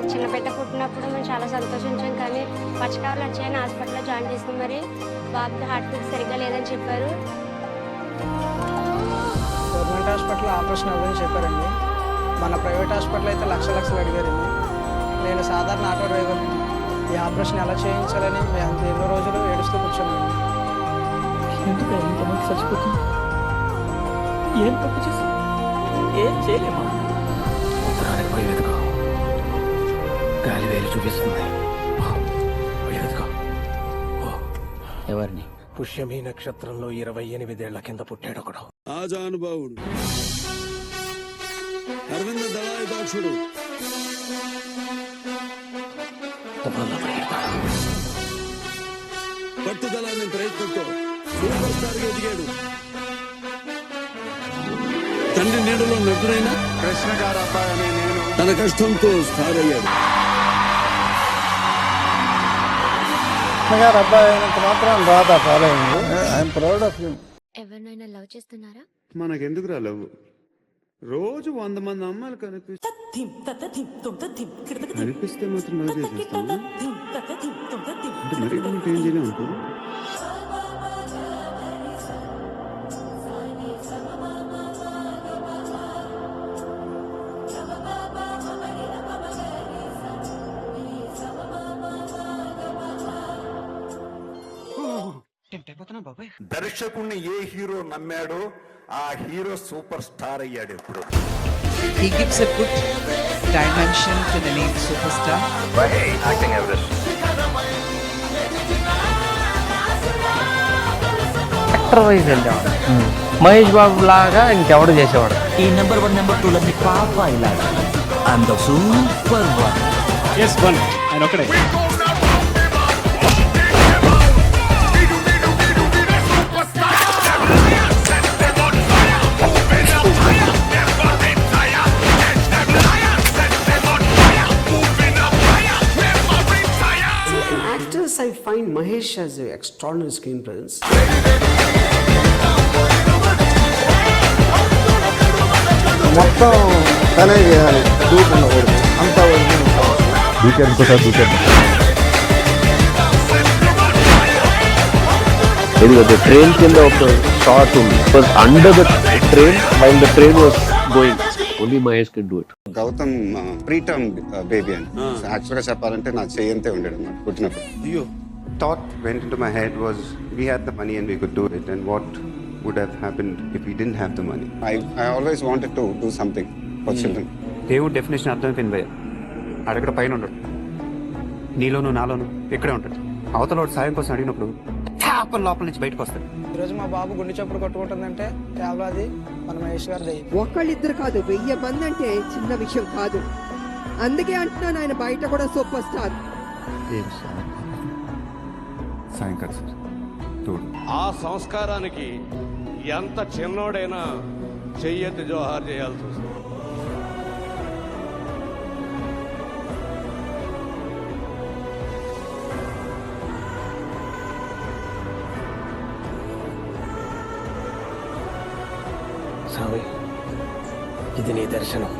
మాకు చిన్న బిడ్డ పుట్టినప్పుడు మేము చాలా సంతోషించాం, కానీ పచ్చకావలు వచ్చాయని హాస్పిటల్లో జాయిన్ చేసాం. మరి బాబుకి హార్ట్ బీట్ సరిగ్గా లేదని చెప్పారు. గవర్నమెంట్ హాస్పిటల్ ఆపరేషన్ అవ్వదని చెప్పారండి. మన ప్రైవేట్ హాస్పిటల్ అయితే లక్షలు అడిగారండి. నేను సాధారణ ఆటో డ్రైవర్ని. ఈ ఆపరేషన్ ఎలా చేయించాలని మేము ఎన్నో రోజులు ఏడుస్తూ కూర్చున్నాను. ఎందుకు ఇంతమంది చచ్చిపోతుంది? ఏం తప్పు చేసి ఏం చేయలేమా? ఉత్తరానికి పోయి వెతుకో, గాలి వేలు చూపిస్తుంది. వెతుకో. ఎవరిని? పుష్యమి నక్షత్రంలో 28 ఏళ్ల కింద పుట్టాడు ఒకడు. ఆజానుభావుడు, అరవింద దళాయుధాక్షుడు. పట్టుదలని ప్రయత్నంతో సూపర్ స్టార్ గా ఎదిగాడు. తండ్రి నీడలో నటుడైన కృష్ణ గారు అబ్బాయి అనే నేను తన కష్టంతో స్టార్ అయ్యాడు. గారు అబ్బాయి అయినంత మాత్రం రాదా following. I'm proud of you. ఎవరినైనా లవ్ చేస్తున్నారా? మనకెందుకు రా లవ్? రోజు 100 మంది అమ్మాయిలు కనిపిస్తే మాత్రం లవ్ చేసేస్తాను అంటే మరీ ఏం చేయలేము అనుకో. దర్శకుడిని ఏ హీరో నమ్మాడో ఆ హీరో సూపర్ స్టార్ అయ్యాడు. ఇప్పుడు he gives a good dimension to the name superstar. Acting Everest. Actor wise వెళ్ళేవాడు. మహేష్ బాబు లాగా ఇంకెవడు చేసేవాడు. ఈ నెంబర్ 1 నెంబర్ 2 లన్నీ పాప ఇలాగా. And super one. ఆయన ఒకడే. I find Mahesh has an extraordinary screen presence. మొత్తం తనే చేయాలి, దూకున్నకూడదు. అంతా దూకారు ఇంకోసారి దూకారు. ఎందుకంటే ట్రైన్ కింద ఒక షాట్ ఉంది. Under the train while the train was going. Only Mahesh can do it. Gautam preterm baby అని యాక్చువల్ గా చెప్పాలంటే నా చెయ్యంతే ఉండేది అన్నమాట పుట్టినప్పుడు. అయ్యో, thought went into my head was we had the money and we could do it, and what would have happened if we didn't have the money. I always wanted to do something for children. దేవుడు definition అర్థమైపోయింది భయ్య. అడగడ పైన ఉండడు, నీలోను నాలోను ఇక్కడే ఉంటాడు. అవతల సాయం కోసం అడిగినప్పుడు టాపర్ లోపల నుంచి బయటకు వస్తాడు. ఈరోజు మా బాబు గుండె చప్పుడు కొట్టుకుంటుందంటే కేవలం అది మన మహేష్ గారి దయ. ఒకళ్ళిద్దరు కాదు, 1000 మంది అంటే చిన్న విషయం కాదు. అందుకే అంటున్నాను, ఆయన బయట కూడా సూపర్ స్టార్. సాయంకాలం సార్ చూడు. ఆ సంస్కారానికి ఎంత చిన్నోడైనా చెయ్యెత్తి జోహార్ చేయాల్సి వస్తుంది. స్వామి, ఇది నీ దర్శనం,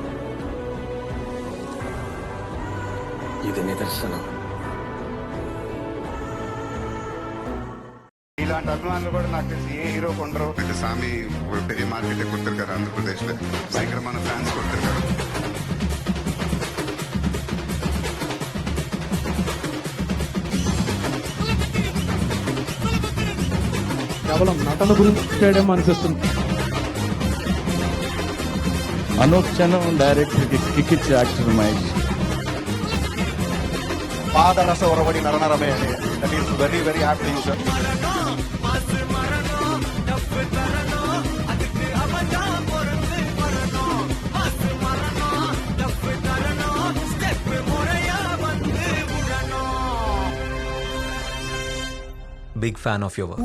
ఇది నిదర్శనం. ఇలాంటి అభిమానులు కూడా నాకు తెలిసి ఏ హీరో కొండరు. అంటే స్వామి పెద్ద మార్కెట్ కొడుతారు ఆంధ్రప్రదేశ్ లో భయంకర మన ఫ్యాన్స్ కొడుతారు. కేవలం నటన గురించి అనిపిస్తుంది. అనుక్షణం డైరెక్టర్కి కిక్ ఇచ్చే యాక్టర్ మహేష్. పాదరస ఒరవడి నరనరమే అని that is very very happy thing sir. Big fan of your work.